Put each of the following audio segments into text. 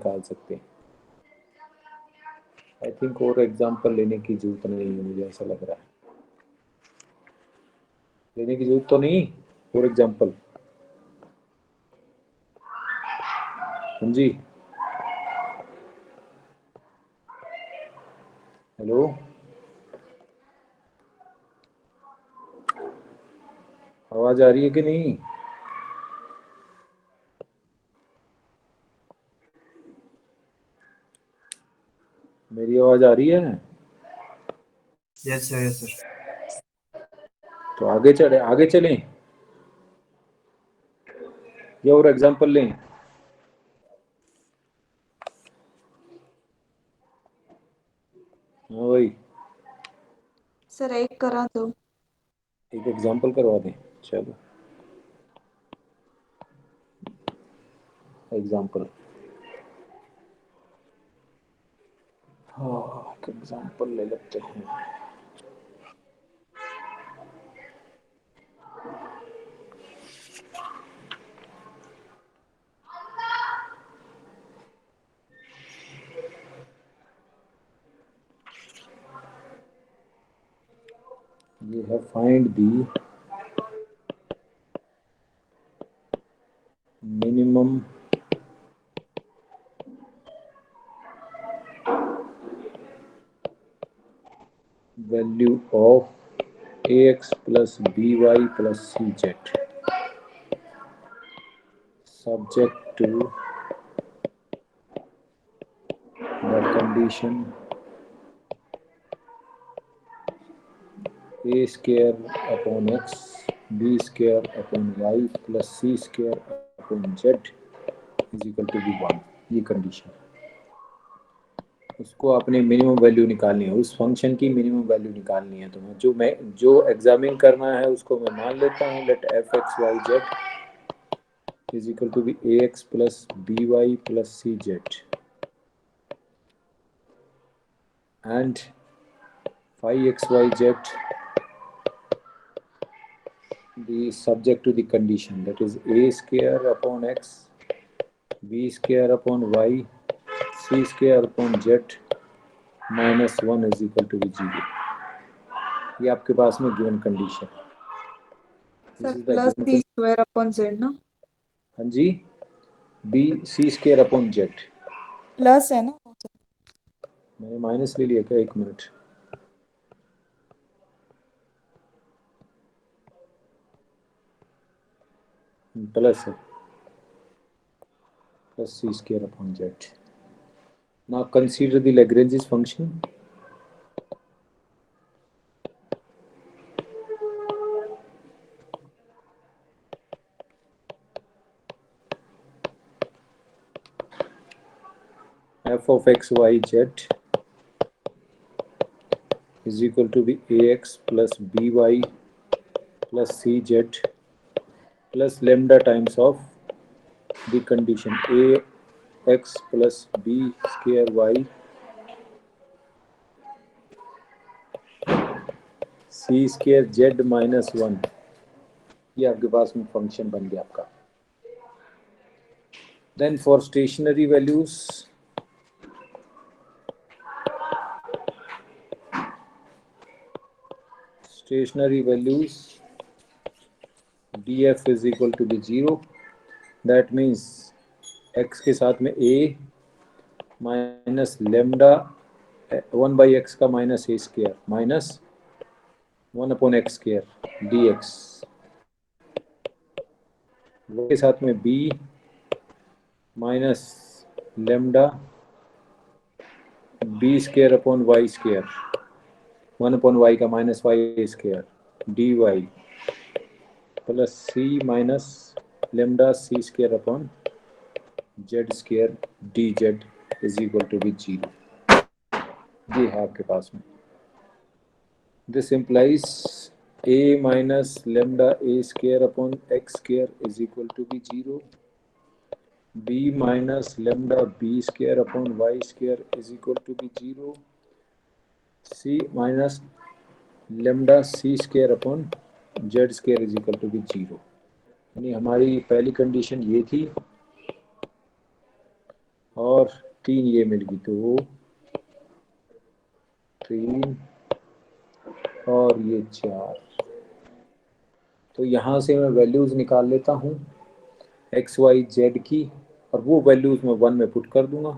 निकाल सकते हैं। आई थिंक और एग्जांपल लेने की जरूरत नहीं है, मुझे ऐसा लग रहा है। लेने की जरूरत तो नहीं और एग्जांपल। हाँ जी, हेलो, आवाज आ रही है कि नहीं? मेरी आवाज आ रही है? Yes sir, yes sir. तो आगे चलें या और एग्जांपल लें? हाँ भाई, सर एक करा दो। एक एग्जांपल करवा दें। चलो एग्जांपल, हाँ एग्जांपल ले लेते हैं। ये है find the minimum value of ax plus by plus cz subject to the condition a square upon x b square upon y plus c square upon z is equal to b1। ये condition, उसको आपने minimum value निकालनी है, उस function की minimum value निकालनी है। तो मैं जो एग्जामिन करना है उसको मैं मान लेता हूँ, let F X Y Z is equal to be A X plus B Y plus C Z and phi X Y Z be subject to the condition that is a square upon x b square upon y c square upon z minus 1 is equal to be 0। ये आपके पास में given condition. Sir plus c square upon z ना? हाँ जी, b c square upon z plus है ना? मैंने माइनस ले लिया क्या? एक मिनट, प्लस है, plus c square upon z। Now consider the Lagrange's function। f of x y z is equal to be ax plus by plus cz plus lambda times of the condition ax plus b square y c square z minus 1। ये आपके पास में function बन गया आपका। Then for stationary values, df is equal to be 0। that means x के साथ में a माइनस लेमडा 1/x का minus A square minus 1/x² dx के साथ में b minus lambda b square upon y square 1/y का minus y square dy plus c minus lambda c square upon z square dz is equal to be 0। ये है आपके पास में। This implies a minus lambda a square upon x square is equal to be 0। b minus lambda b square upon y square is equal to be 0। c minus lambda c square upon z square is equal to be 0। यानी हमारी पहली condition ये थी और 3 ये मिल गई, 2 3 और ये 4। तो यहाँ से मैं वैल्यूज निकाल लेता हूँ एक्स वाई जेड की, और वो वैल्यूज मैं 1 में पुट कर दूंगा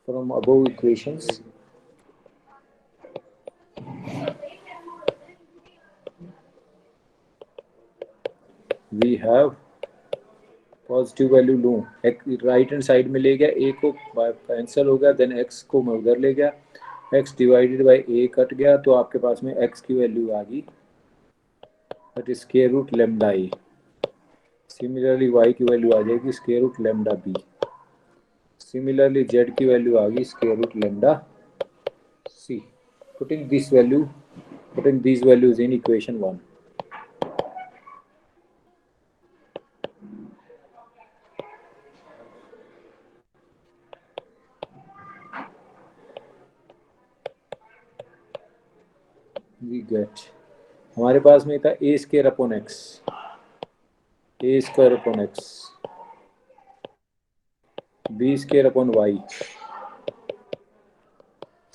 from above equations. We have positive value लूँ, राइट हैंड साइड में ले गया, ए को कैंसिल हो गया, देन एक्स को मैं उधर ले गया, x divided by A cut गया, तो आपके पास में एक्स की वैल्यू आ गई that is square root lambda A. Similarly Y की वैल्यू आ जाएगी square root lambda B. Similarly Z की वैल्यू आ गई square root lambda C. Putting these values in equation 1. We get, हमारे पास में था a square upon x, a square upon x, b square upon y,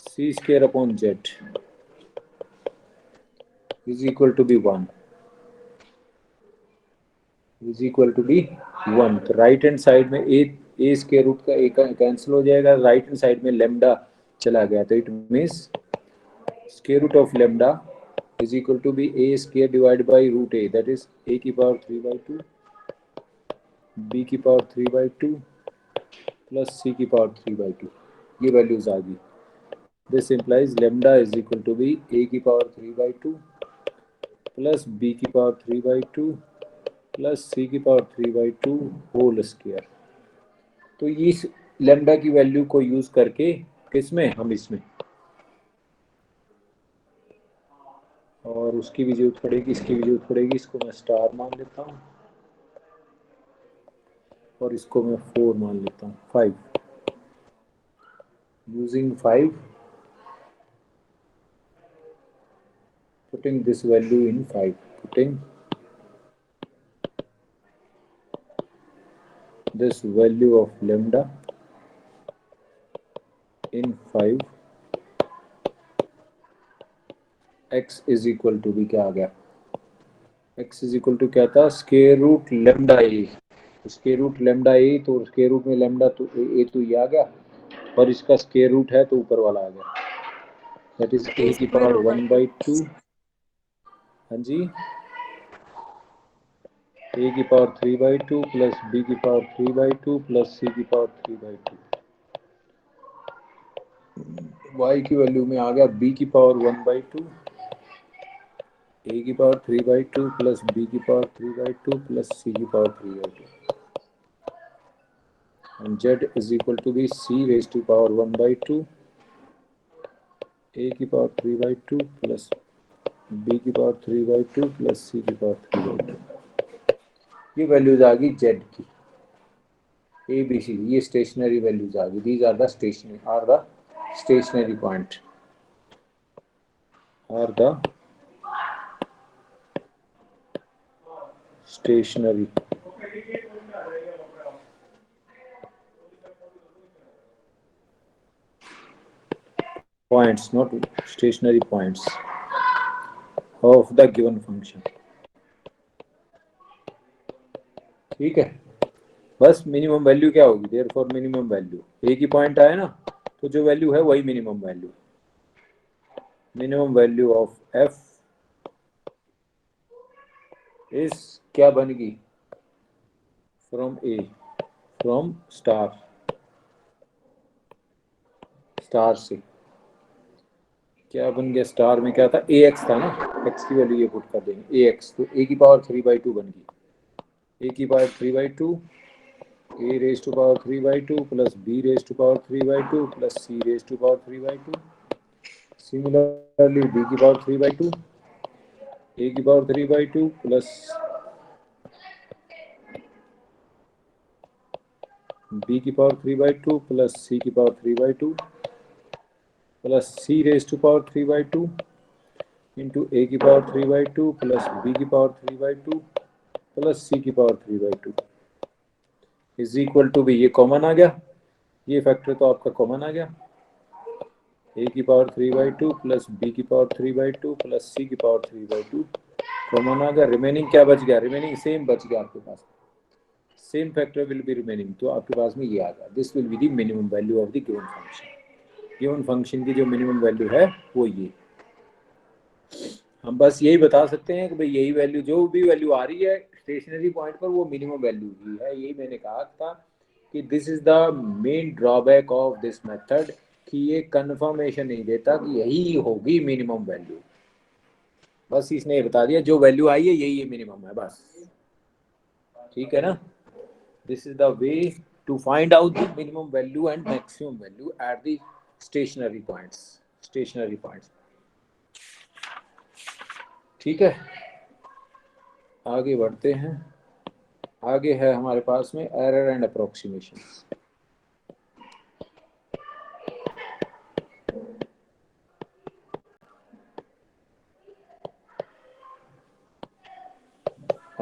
c square upon z is equal to be 1, is equal to be 1। तो right hand side में a square root का a cancel हो जाएगा, right hand side में lambda चला गया, तो it means square root of lambda is equal to be a square divided by root a, that is a की power 3/2 b की पावर 3/2 प्लस c की पावर 3/2। ये वैल्यूज आ गई। This implies lambda is equal to be a की power 3/2 plus b की power 3/2 plus c की power 3/2 whole square. तो इस लैम्डा की वैल्यू को यूज करके किसमें, हम इसमें, और उसकी भी जरूरत पड़ेगी, इसकी भी जरूरत पड़ेगी। इसको मैं स्टार मान लेता हूँ और इसको मैं 4 मान लेता हूँ, 5। Using 5, putting this value in 5, putting this value of lambda in 5, x is equal to भी क्या आ गया, x is equal to क्या था, स्क्वायर रूट लेमडा ए। स्क्वायर रूट लेमडा ए, तो स्क्वायर रूट में लेमडा तो ए तो ये आ गया, और इसका स्क्वायर रूट है तो ऊपर वाला आ गया, दैट इज ए की पावर 1/2। हाँ जी, ए की पावर 3/2 प्लस बी की पावर 3/2 प्लस सी की पावर 3/2। y की वैल्यू में आ गया b की पावर 1/2, a की पावर 3/2 प्लस b की पावर 3/2 प्लस c की power 3/2, and z is equal to be c raised to power 1/2, a की पावर 3/2 प्लस b की पावर 3/2 प्लस c की पावर 3/2। ये वैल्यूज आ गई z की, ए बी सी, ये स्टेशनरी वैल्यूज आ गई। These are the stationary point, are the stationary points, not stationary points of the given function। ठीक है, बस मिनिमम वैल्यू क्या होगी, देयरफॉर मिनिमम वैल्यू एक ही पॉइंट आया ना, तो जो वैल्यू है वही minimum value. Minimum value of f is क्या बनेगी, फ्रॉम a, फ्रॉम स्टार से क्या बन गया, स्टार में क्या था, ax था ना, x की वैल्यू ये पुट कर देंगे ax, तो a की पावर 3/2 बन गई, a की power 3/2, a raise to power 3/2 plus b raise to power 3/2 plus c raise to power 3/2। Similarly b की पावर 3/2, a की पावर 3/2 प्लस b की पावर 3/2 प्लस c की power 3/2 plus c raise to power 3/2 into a की power 3/2 plus b की power 3/2 plus c की power 3/2 is equal to भी, ये common आ गया, ये फैक्टर तो आपका कॉमन आ गया, a की पावर 3/2 प्लस b की पावर 3/2 प्लस c की पावर 3/2 कॉमन आ गया। रिमेनिंग क्या बच गया? रिमेनिंग सेम बच गया आपके पास, same factor will be remaining. तो आपके पास में ये आ गया, this will be the minimum value of the given function. Given function की जो मिनिमम वैल्यू है वो ये। हम बस यही बता सकते हैं कि भाई यही वैल्यू, जो भी वैल्यू आ रही है स्टेशनरी पॉइंट पर, वो मिनिमम वैल्यू ही है। यही मैंने कहा था कि this is the main drawback of this method, कि ये कंफर्मेशन नहीं देता कि यही होगी मिनिमम वैल्यू। बस इसने ये बता दिया जो वैल्यू आई है यही मिनिमम है, बस। ठीक है ना? This is the way to find out the minimum value and maximum value at the stationary points. Stationary points, ठीक है। आगे बढ़ते हैं। आगे है हमारे पास में error and approximation.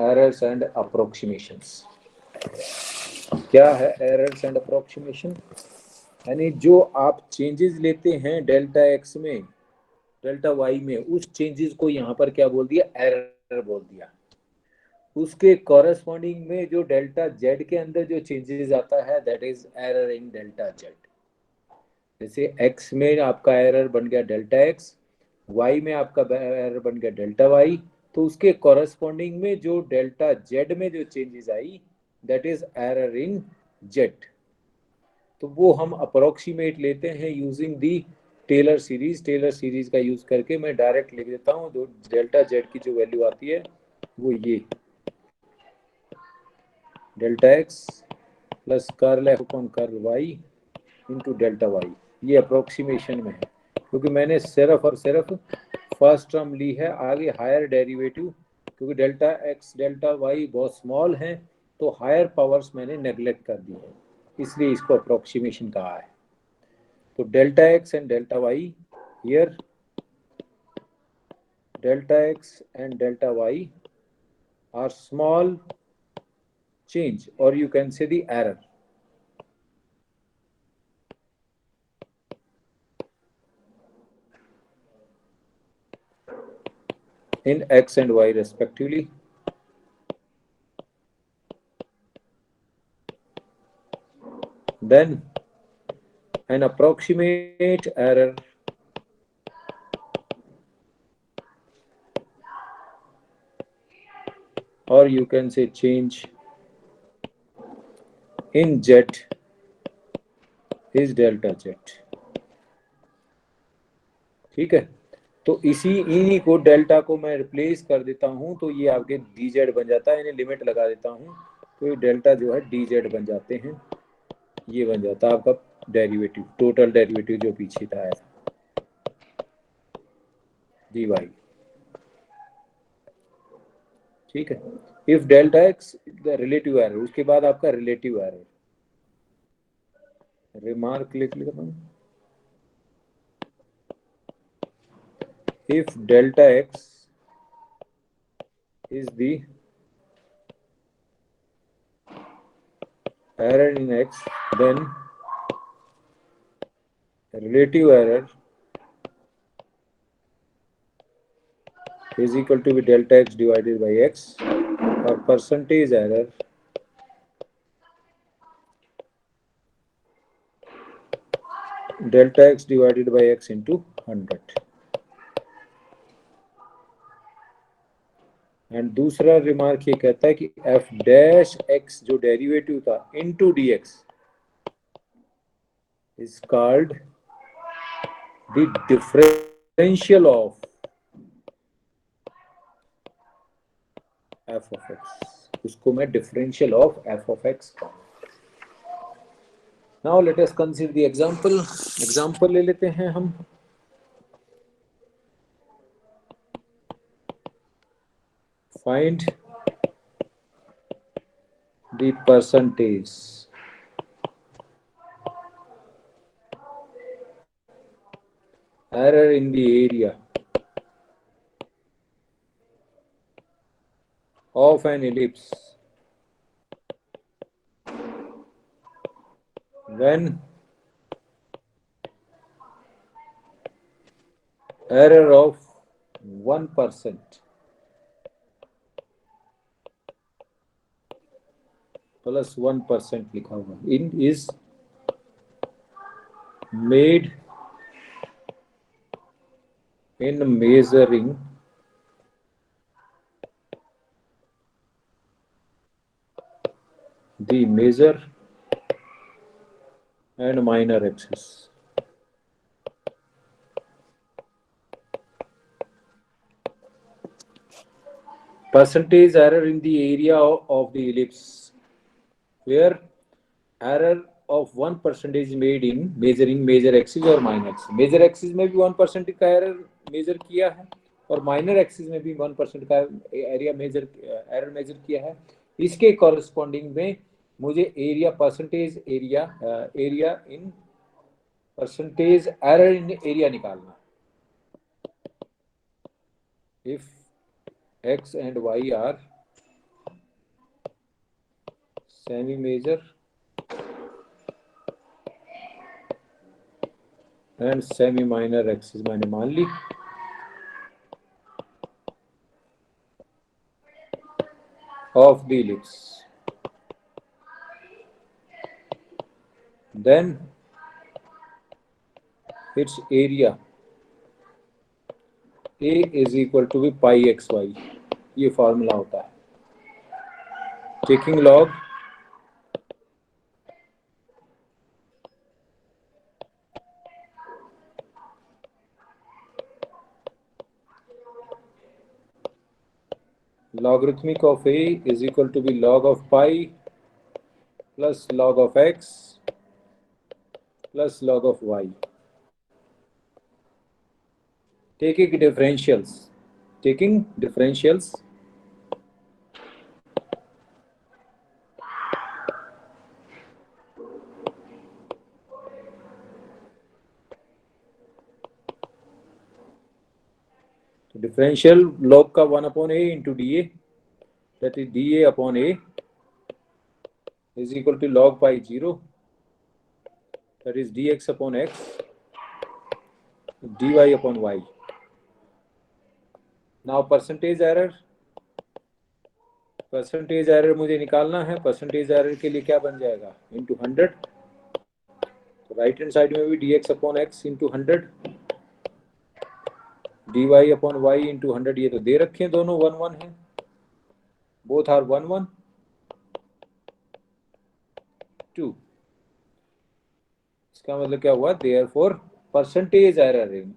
Errors and approximations क्या है? एरर्स एंड अप्रोक्सीमेशन यानी जो आप चेंजेस लेते हैं डेल्टा एक्स में, डेल्टा वाई में, उस चेंजेस को यहाँ पर क्या बोल दिया? एरर बोल दिया। उसके कॉरेस्पॉन्डिंग में जो डेल्टा जेड के अंदर जो चेंजेस आता है, that is error in delta Z. जैसे एक्स में आपका एरर बन गया डेल्टा एक्स, वाई में आपका एरर बन गया डेल्टा वाई, तो उसके कॉरेस्पॉन्डिंग में जो डेल्टा जेड में जो चेंजेस आई, that is error in Z. तो वो हम अप्रोक्सीमेट लेते हैं using the Taylor series. Taylor series का यूज करके मैं डायरेक्ट लिख देता हूँ, तो डेल्टा जेड की जो वैल्यू आती है वो ये delta x plus curl f upon curl y into delta y. ये अप्रोक्सीमेशन में है, क्योंकि मैंने सिर्फ और सिर्फ फर्स्ट टर्म ली है, आगे हायर डेरिवेटिव, क्योंकि डेल्टा एक्स डेल्टा वाई बहुत स्मॉल है, तो हायर पावर्स मैंने नेग्लेक्ट कर दी है, इसलिए इसको अप्रोक्सीमेशन कहा है। तो delta x and delta y here, delta x and delta y are small change, or you can say the error in x and y respectively. Then an approximate error or you can say change in z is delta z। ठीक है, तो इसी इन्हीं को delta को मैं replace कर देता हूं, तो ये आपके डी जेड बन जाता है। इन्हें लिमिट लगा देता हूं, तो ये डेल्टा जो है डी जेड बन जाते हैं। ये बन जाता है आपका डेरिवेटिव, टोटल डेरिवेटिव जो पीछे था डी वाई। ठीक है, if delta x the relative error, उसके बाद आपका रिलेटिव एरर, रिमार्क लिख लेता हूं। If delta x is the error in x, then relative error is equal to delta x divided by x, or percentage error delta x divided by x into 100। And दूसरा remark ये कहता है कि f dash x जो derivative था into dx is called the differential of f of x। उसको मैं differential of f of x कहूँ। Now let us consider the example। Example ले लेते हैं हम। Find the percentage error in the area of an ellipse when error of 1% plus 1% लिखा हुआ in is made in measuring the major and minor axis. Percentage error in the area of the ellipse, where error of 1% is made in measuring major axis और minor axis. Major axis में भी 1% का error measure किया है और minor axis में भी 1% का area measure error measure किया है. इसके corresponding में मुझे area percentage area in percentage error in area निकालना. If x and y are semi major and semi minor axis मैंने मान ली. Of the ellipse, then its area A is equal to be pi xy. ये formula होता है. Taking log logarithmic of A is equal to be log of pi plus log of x plus log of y. Taking differentials, differential log का 1 upon a into dA, that is dA upon a is equal to log pi 0, that is dx upon x dy upon y. Now percentage error मुझे निकालना है. Percentage error के लिए क्या बन जाएगा? Into 100. तो राइट हैंड साइड में भी dx upon x into 100, dy upon y into 100. ये तो दे रखे हैं, दोनों 1 1 है. Both are 1 1 2. इसका मतलब क्या हुआ? Therefore percentage error in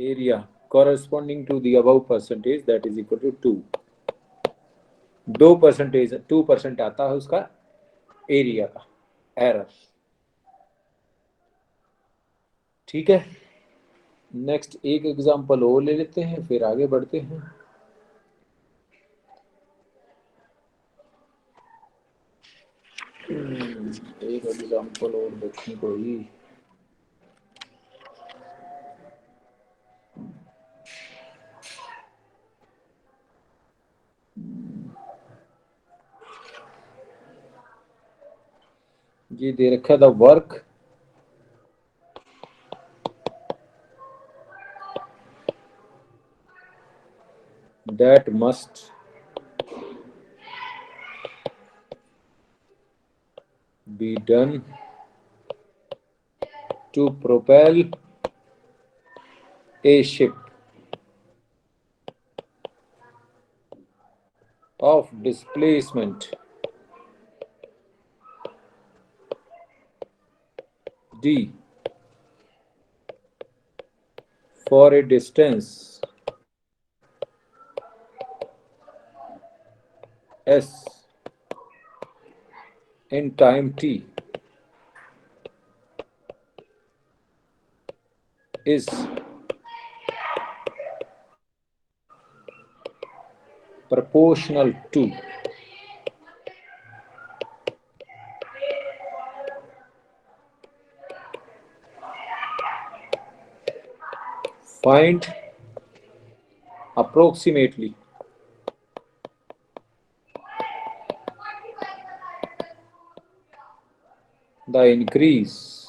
area corresponding to the above percentage, that is equal to 2. 2% आता है उसका एरिया का एरर. ठीक है. नेक्स्ट एक एग्जांपल और ले लेते हैं, फिर आगे बढ़ते हैं. एक एग्जांपल और देखने को ही. ये दे रखा था work that must be done to propel a ship of displacement d for a distance s in time t is proportional to find approximately the increase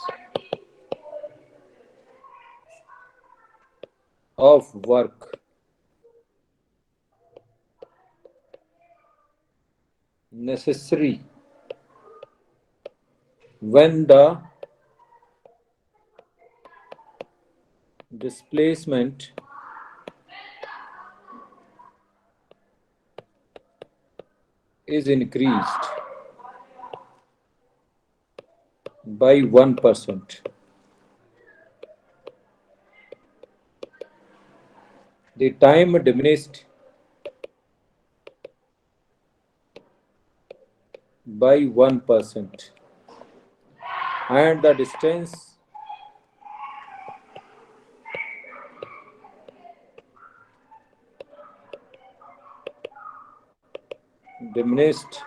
of work necessary when the displacement is increased by 1%. The time diminished by 1% and the distance diminished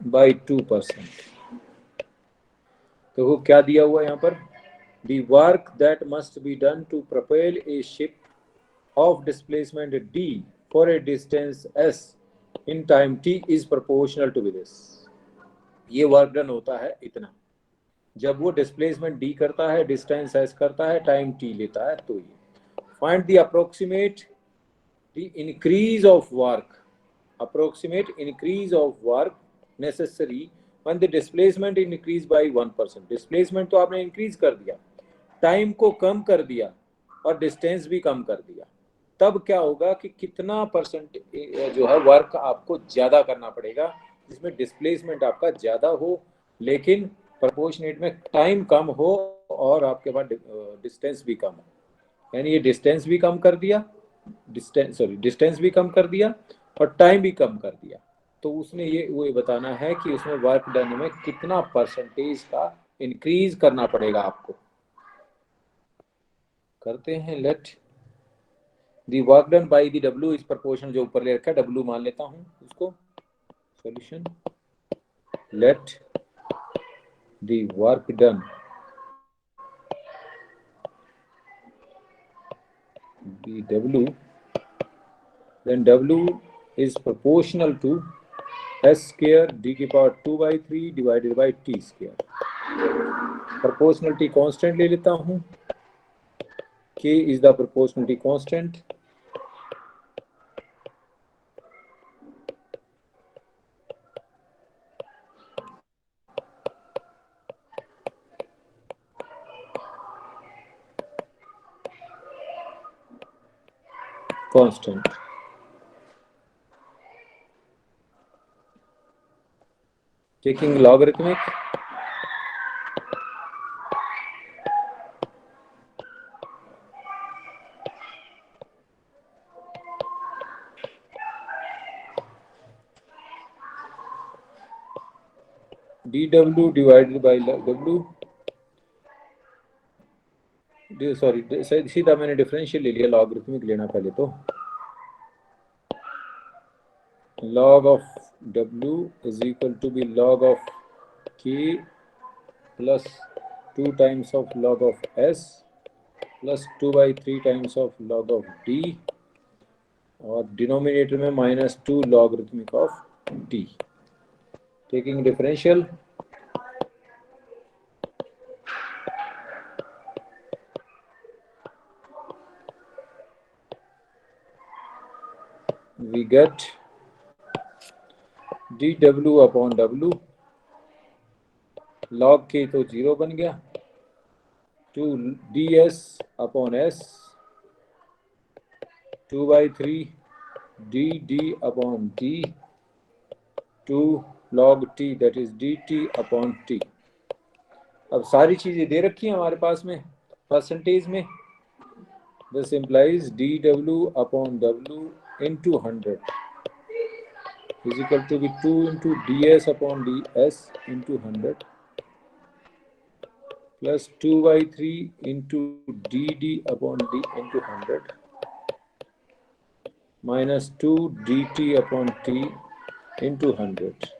by 2%. तो क्या दिया हुआ यहाँ पर? The work that must be done to propel a ship of displacement d for a distance s in time t is proportional to this. ये work done होता है इतना, जब वो डिस्प्लेसमेंट d करता है, डिस्टेंस s करता है, टाइम t लेता है, तो ये find the approximate the increase of work, approximate increase of work necessary when the displacement increase by 1%. Displacement तो आपने इंक्रीज कर दिया, टाइम को कम कर दिया और डिस्टेंस भी कम कर दिया, तब क्या होगा कि कितना परसेंट जो है वर्क आपको ज्यादा करना पड़ेगा, जिसमें डिस्प्लेसमेंट आपका ज्यादा हो लेकिन प्रोपोर्शनेट में टाइम कम हो और आपके पास डिस्टेंस भी कम हो। यानी ये डिस्टेंस भी कम कर दिया, डिस्टेंस भी कम कर दिया और टाइम भी कम कर दिया, तो उसने ये बताना है कि उसमें वर्क डन में कितना परसेंटेज का इंक्रीज करना पड़ेगा आपको। करते हैं, late the work done by the W is proportional, जो ऊपर ले रखा है डब्ल्यू मान लेता हूं उसको। Solution, let the work done be W, then W is proportional to S square d की power 2/3 divided by T square। Proportionality constant ले लेता हूँ, K is the proportionality constant, constant। Taking logarithmic, dW divided by W, sorry सीधा मैंने differential ले लिया, logarithmic लेना पहले तो। log of W is equal to be log of K plus 2 times of log of S plus 2/3 times of log of D और denominator में -2 logarithmic of D। Taking differential, we get dW upon W, log K तो 0 बन गया, 2 ds upon S, 2/3 dd upon D, 2 log T that is dt upon T। अब सारी चीजें दे रखी हैं हमारे पास में परसेंटेज में। This implies dW upon W into 100 is equal to be 2 into ds upon ds into 100 plus 2/3 into dd upon d into 100 minus 2 dt upon t into 100।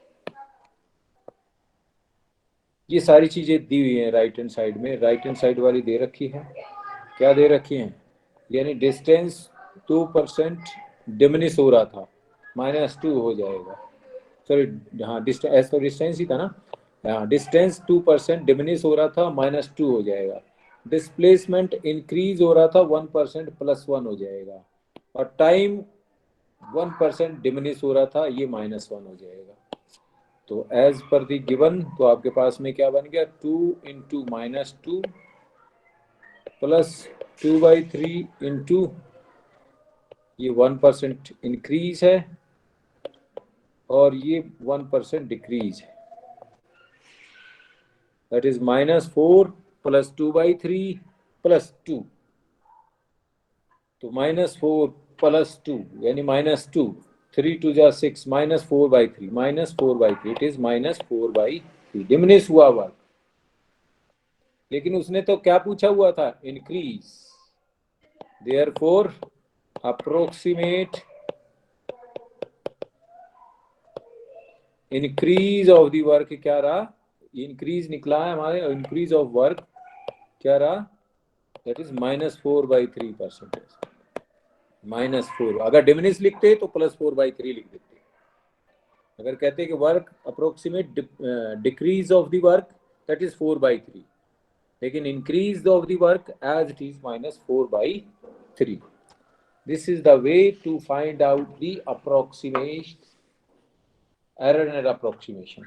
ये सारी चीजें दी हुई हैं राइट हैंड साइड में, राइट हैंड साइड वाली दे रखी है। क्या दे रखी हैं? यानी डिस्टेंस 2% डिमिनिश हो रहा था, -2 हो जाएगा। सॉरी हाँ, डिस्टेंस एस तो डिस्टेंस ही था ना, हाँ, डिस्टेंस 2% डिमिनिश हो रहा था, -2 हो जाएगा। डिस्प्लेसमेंट इंक्रीज हो रहा था 1% +1 हो जाएगा। और टाइम 1% डिमिनिश हो रहा था, ये -1 हो जाएगा। तो एज पर दी गिवन, तो आपके पास में क्या बन गया, 2 × -2 प्लस 2/3 इंटू ये 1% इंक्रीज है और ये 1% डिक्रीज है, दैट इज -4 प्लस 2/3 प्लस 2। तो -4 प्लस 2 यानी -2, 3 2 जा 6, -4/3, -4/3, इट इज -4/3 डिमिनिश हुआ वर्क। लेकिन उसने तो क्या पूछा हुआ था, increase. Therefore approximate increase of the work क्या रहा, इंक्रीज निकला है हमारे, इंक्रीज ऑफ वर्क क्या रहा, दैट इज -4/3%। -4, अगर डिमिनिश लिखते तो +4/3 लिख देते। अगर कहते कि work approximate decrease of the work, that is 4/3, लेकिन increase of the work as it is -4/3। This is the way to find out the approximate error and approximation,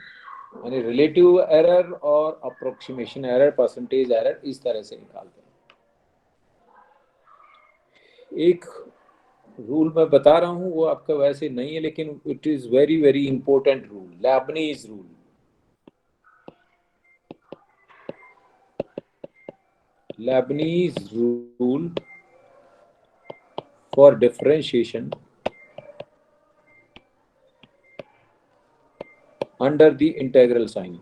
यानी रिलेटिव एरर और अप्रोक्सीमेशन एरर, परसेंटेज एरर, इस तरह से निकालते हैं। एक rule मैं बता रहा हूं, वो आपका वैसे नहीं है, लेकिन it is very very important rule, Leibniz rule. Leibniz rule for differentiation under the integral sign.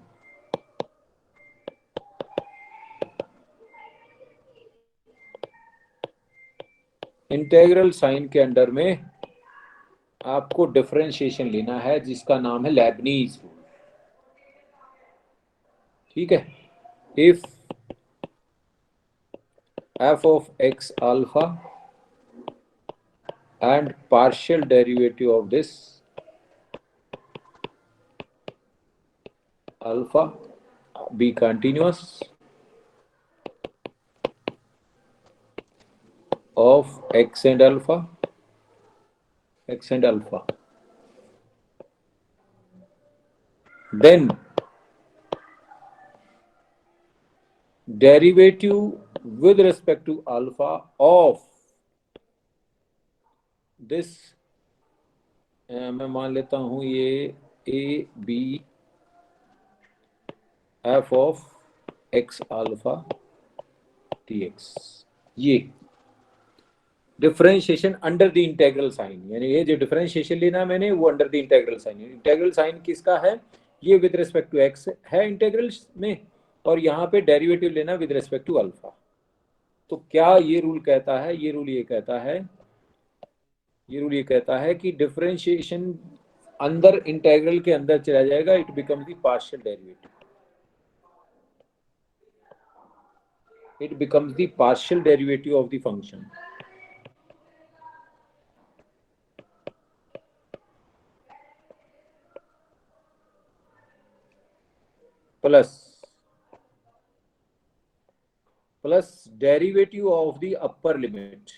Integral sign के अंडर में आपको डिफरेंशिएशन लेना है, जिसका नाम है लेबनीज रूल। ठीक है, if f of x alpha and partial derivative of this alpha be continuous of x and alpha, then derivative with respect to alpha of this, मैं मान लेता हूं ये a b f of x alpha dx, ये differentiation under the integral sign, यानी ये जो differentiation लेना है मैंने, वो under the integral sign. Integral sign किसका है, ये विद रिस्पेक्ट टू एक्स है इंटीग्रल में, और यहाँ पे डेरिवेटिव लेना विद रिस्पेक्ट टू अल्फा। तो क्या ये रूल कहता है, ये रूल ये कहता है कि डिफरेंशिएशन अंदर इंटीग्रल के अंदर चला जाएगा, it becomes the partial derivative, it becomes the partial derivative of the function. plus derivative of the upper limit,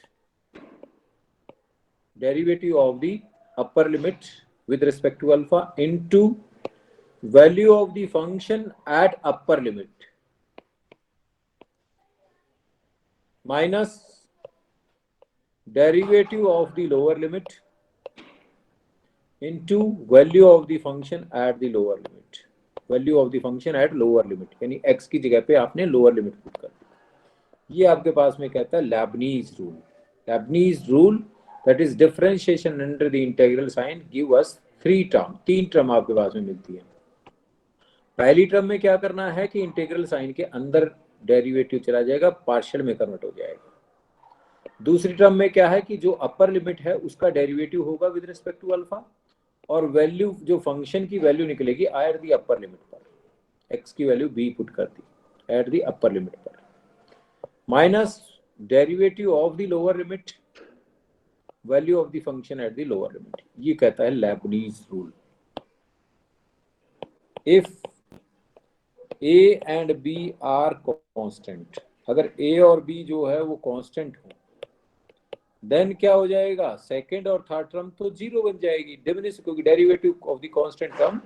with respect to alpha into value of the function at upper limit minus derivative of the lower limit into value of the function at the lower limit, यानी x की जगह पे आपने lower limit put कर दी। ये आपके पास में कहता है Leibniz rule, that is differentiation under the integral sign give us 3 term आपके पास में मिलती है। पहली टर्म में क्या करना है कि इंटीग्रल साइन के अंदर डेरिवेटिव चला जाएगा, पार्शियल में कन्वर्ट हो जाएगा। दूसरी टर्म में क्या है कि जो अपर लिमिट है उसका डेरिवेटिव होगा विद रिस्पेक्ट टू अल्फा, और वैल्यू जो फंक्शन की वैल्यू निकलेगी एट द अपर लिमिट पर, x की वैल्यू b पुट कर दी एट द अपर लिमिट पर, minus derivative of the lower limit, value of the function at the lower limit. ये कहता है Leibniz rule. If a and b are constant, अगर ए और बी जो है वो कांस्टेंट हो, देन क्या हो जाएगा, सेकंड और थर्ड टर्म तो जीरो बन जाएगी, डिमिनिश, क्योंकि derivative of the constant term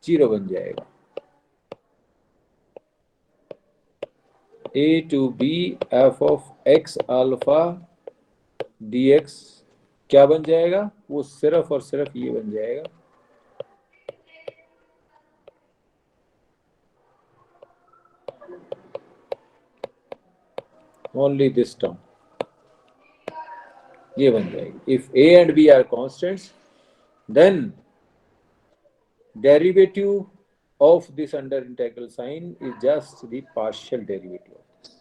zero बन जाएगा। A to b f of x alpha d x क्या बन जाएगा, वो सिर्फ और सिर्फ ये बन जाएगा, ओनली दिस टर्म, ये बन जाएगी। If a and b are constants then derivative of this under integral sign is just the partial derivative of this.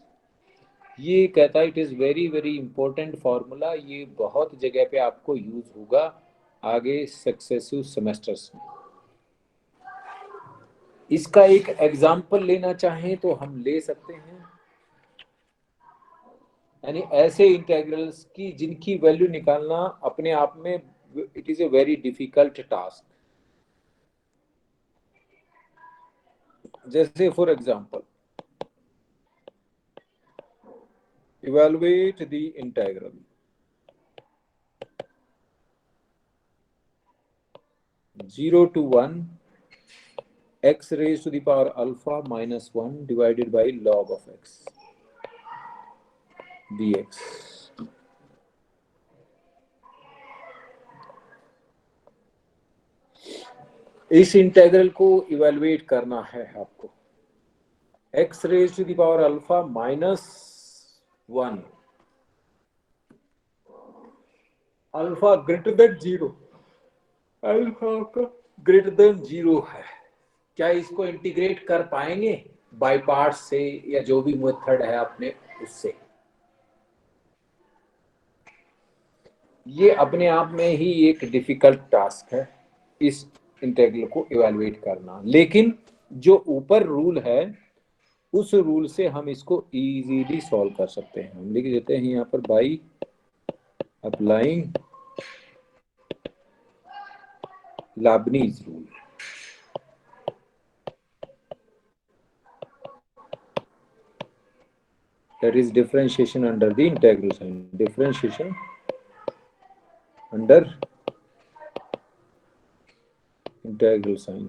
ये कहता है it is very very important formula, ये बहुत जगह पे आपको यूज होगा आगे सक्सेसिव सेमेस्टर्स में। इसका एक एग्जाम्पल लेना चाहें तो हम ले सकते हैं, यानी ऐसे इंटीग्रल्स की जिनकी वैल्यू निकालना अपने आप में it is a very difficult task. जैसे for example evaluate the integral zero to 1 x raised to the power alpha minus 1 divided by log of x dx। इस इंटीग्रल को इवेलुएट करना है आपको, x raise to the power alpha minus 1, alpha greater than zero, alpha का greater than zero है। क्या इसको integrate कर पाएंगे बाय पार्ट से या जो भी मेथड है अपने उससे? ये अपने आप में ही एक डिफिकल्ट टास्क है इस इंटीग्रल को इवैल्यूएट करना, लेकिन जो ऊपर रूल है उस रूल से हम इसको इजीली सॉल्व कर सकते हैं। हम लिख देते हैं यहाँ पर by applying Leibniz rule. That is differentiation under the integral sign. Differentiation under integral sign.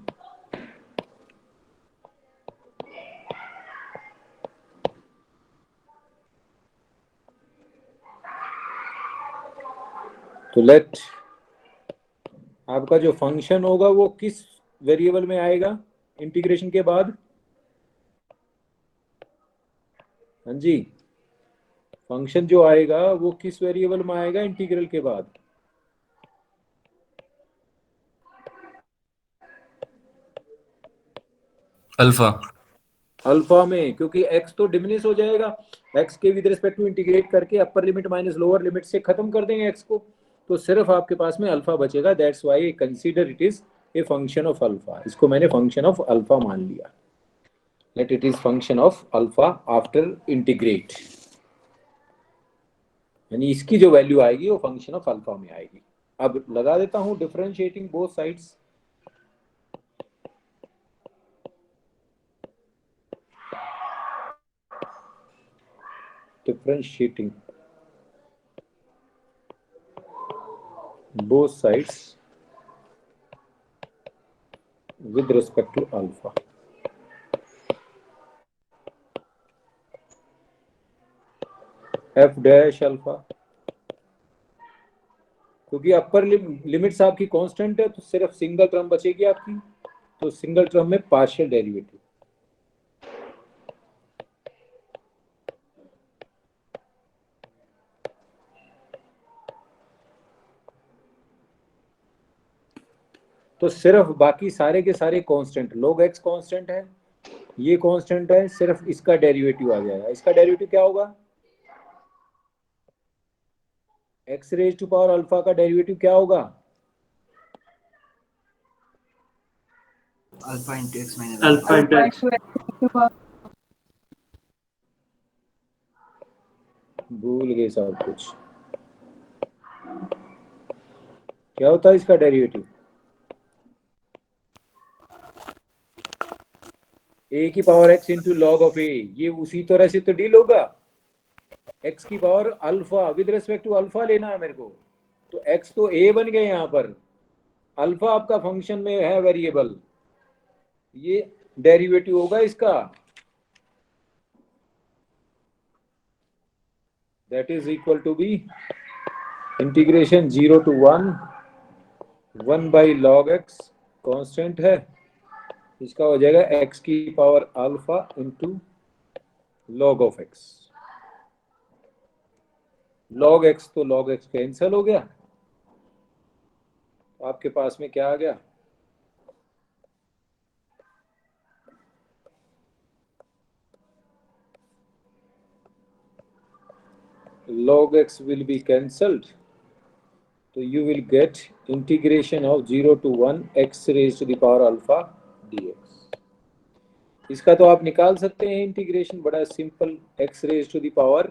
तो लेट आपका जो फंक्शन होगा वो किस वेरिएबल में आएगा इंटीग्रेशन के बाद? हाँ जी, फंक्शन जो आएगा वो किस वेरिएबल में आएगा इंटीग्रल के बाद? अल्फा। अल्फा में, क्योंकि x तो डिमिनिश हो जाएगा, x के विद रिस्पेक्ट टू इंटीग्रेट करके अपर लिमिट माइनस लोअर लिमिट से खत्म कर देंगे x को, तो सिर्फ आपके पास में अल्फा बचेगा। That's why I consider it is a function of alpha. इसको मैंने फंक्शन ऑफ अल्फा मान लिया, let it is function of alpha after integrate, यानी इसकी जो वैल्यू आएगी वो फंक्शन ऑफ अल्फा में आएगी। अब लगा देता हूं differentiating both sides. Differentiating both sides with respect to alpha. F dash alpha, क्योंकि अपर लिमिट्स आपकी कांस्टेंट है तो सिर्फ सिंगल टर्म बचेगी आपकी, तो सिंगल टर्म में पार्शियल डेरिवेटिव। तो सिर्फ बाकी सारे के सारे कांस्टेंट, log x कांस्टेंट है, ये कांस्टेंट है, सिर्फ इसका डेरिवेटिव आ जाएगा। इसका डेरिवेटिव क्या होगा? x raise to power alpha का डेरिवेटिव क्या होगा? Alpha into x minus alpha into x. भूल गए सब कुछ। क्या होता है इसका डेरिवेटिव? ए की power x into log of a, ये उसी तरह से तो डील होगा। एक्स की power alpha with respect to alpha लेना है मेरे को, तो एक्स तो ए बन गए यहाँ पर, अल्फा आपका फंक्शन में है वेरिएबल, ये डेरिवेटिव होगा इसका, that is equal to be integration 0 to 1 by log x, constant है, इसका हो जाएगा एक्स की power alpha into log of x. Log x तो लॉग एक्स कैंसिल हो गया, तो आपके पास में क्या आ गया, log x will be cancelled, तो you will get integration of 0 to 1 x raised to the power alpha dx। इसका तो आप निकाल सकते हैं इंटीग्रेशन, बड़ा simple, x raised to the power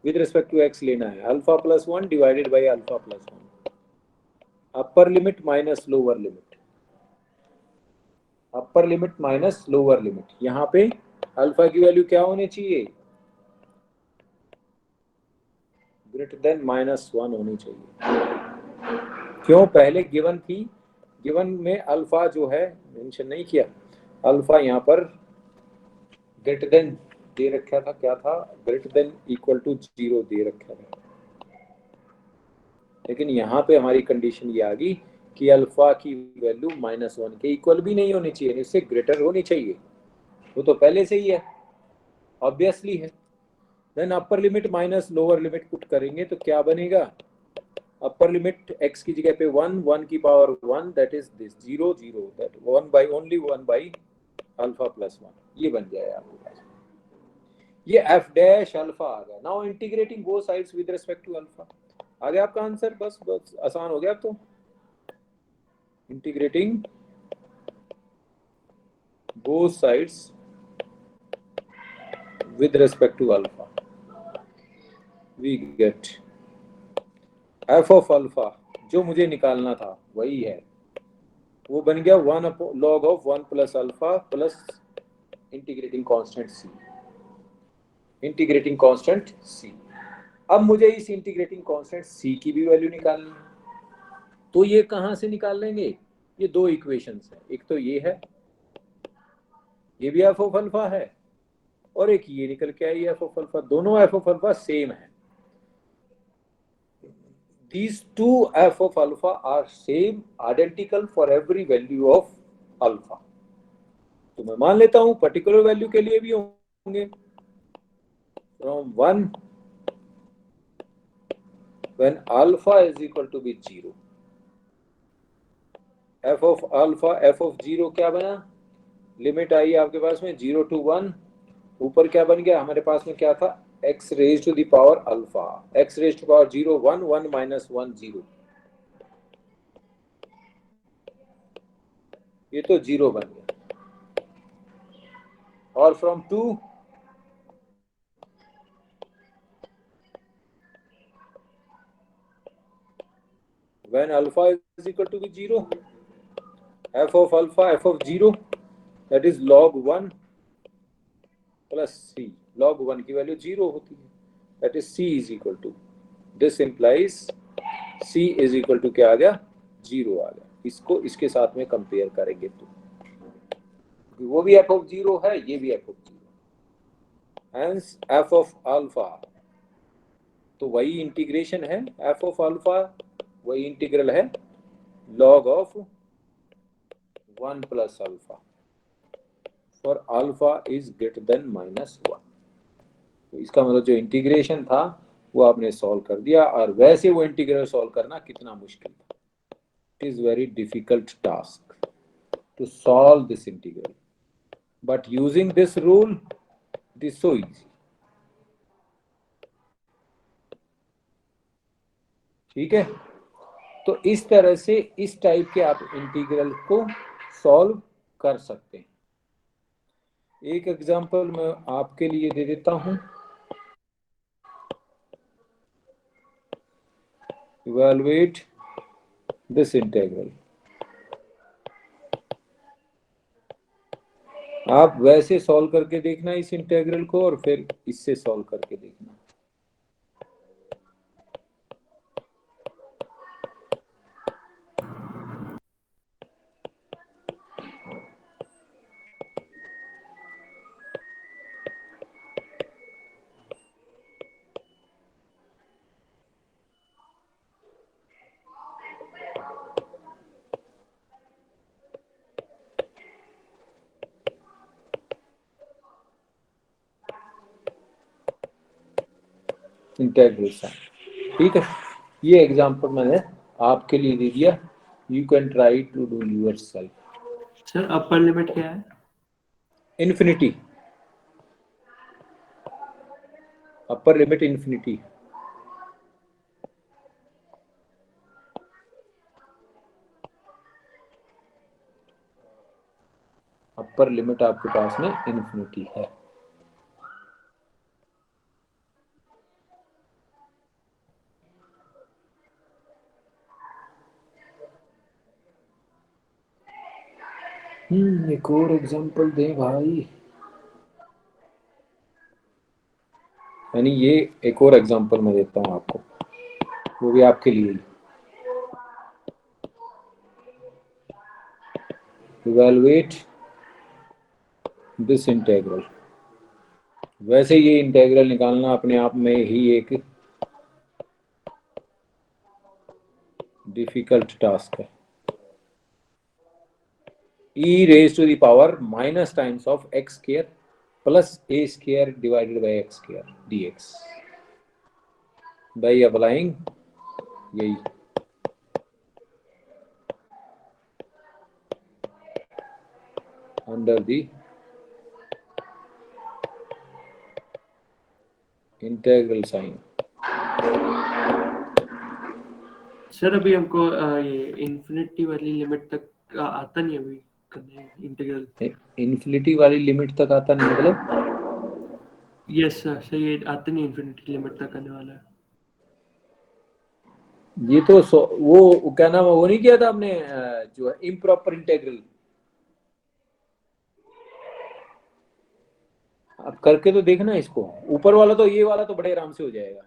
with respect to x लेना है, alpha plus 1 divided by alpha plus 1, upper limit minus lower limit, upper limit minus lower limit, यहाँ पे अल्फा की वैल्यू क्या होनी चाहिए, ग्रेटर देन -1 होनी चाहिए। क्यों, पहले गिवन थी, गिवन में अल्फा जो है मेंशन नहीं किया, अल्फा यहाँ पर ग्रेटर देन दे रखा था, क्या था, ग्रेटर देन इक्वल टू 0 दे रखा था, लेकिन यहाँ पे हमारी कंडीशन ये आ गई कि अल्फा की वैल्यू -1 के इक्वल भी नहीं होनी चाहिए, इससे ग्रेटर होनी चाहिए, वो तो पहले से ही है, ऑब्वियसली है। Then upper limit minus lower limit put करेंगे तो क्या बनेगा, अपर लिमिट x की जगह पे 1 की power 1 that is this 0 0 that 1 by only 1 by alpha plus 1, ये बन जाए आपके पास, ये f डैश अल्फा आ गया। Now integrating both sides with respect to alpha, आ गया आपका आंसर, बस बस आसान हो गया अब तो, integrating both sides with respect to alpha we get f of alpha, जो मुझे निकालना था वही है, वो बन गया 1 log of 1 plus alpha plus integrating constant c, integrating constant c। अब मुझे इस इंटीग्रेटिंग कांस्टेंट c की भी वैल्यू निकालनी है, तो ये कहां से निकाल लेंगे, ये दो इक्वेशंस है, एक तो ये है, ये भी f ऑफ अल्फा है, और एक ये निकल के आई f ऑफ अल्फा, दोनों f ऑफ अल्फा सेम है, these two f of alpha are same identical for every value of alpha, तो मैं मान लेता हूं पर्टिकुलर वैल्यू के लिए भी होंगे, from 1 when alpha is equal to be 0, f of alpha f of 0 क्या बना, लिमिट आई आपके पास में 0 to 1, ऊपर क्या बन गया हमारे पास में, क्या था, x raised to the power alpha, x raised to power 0 1 1 minus 1 0, ये तो 0 बन गया, और from 2 when alpha is equal to be 0, f of alpha f of 0 that is log 1 plus c, log 1 की वैल्यू 0 होती है, that is c is equal to, this implies c is equal to क्या आ गया, 0 आ गया, इसको इसके साथ में कंपेयर करेंगे तो वो भी f of 0 है, ये भी f of 0, hence f of alpha, तो वही इंटीग्रेशन है, f of alpha वही इंटीग्रल है, log of 1 plus alpha for alpha is greater than -1, तो इसका मतलब जो इंटीग्रेशन था वो आपने सॉल्व कर दिया, और वैसे वो इंटीग्रल सॉल्व करना कितना मुश्किल था, it is very difficult task to solve this integral, but using this rule it is so easy. ठीक है, तो इस तरह से इस टाइप के आप इंटीग्रल को सॉल्व कर सकते हैं। एक एग्जांपल मैं आपके लिए दे देता हूं, इवैल्यूएट दिस इंटीग्रल, आप वैसे सॉल्व करके देखना इस इंटीग्रल को और फिर इससे सॉल्व करके देखना। इंटीग्रल साइन, ठीक है। ये एग्जांपल मैंने आपके लिए दे दिया, you can try to do yourself. Sir upper limit क्या है? Infinity, upper limit infinity. Upper limit आपके पास में इन्फिनिटी है। एक और एग्जांपल दे भाई, यानी ये एक और एग्जांपल मैं देता हूं आपको, वो भी आपके लिए। Evaluate this integral. वैसे ये इंटीग्रल निकालना अपने आप में ही एक डिफिकल्ट टास्क है। e raised to the power minus times of x square plus a square divided by x square dx by applying यही under the integral sign। Sir अभी हमको ये इन्फिनिटी वाली लिमिट तक आता नहीं अभी करने इंटीग्रल। इन्फिनिटी वाली लिमिट तक आता नहीं मतलब? यस सर, सही ये आता नहीं इन्फिनिटी लिमिट तक आने वाला है। ये तो वो क्या नाम, वो नहीं किया था आपने जो है इम्प्रॉपर इंटीग्रल, आप करके तो देखना इसको। ऊपर वाला तो, ये वाला तो बड़े आराम से हो जाएगा,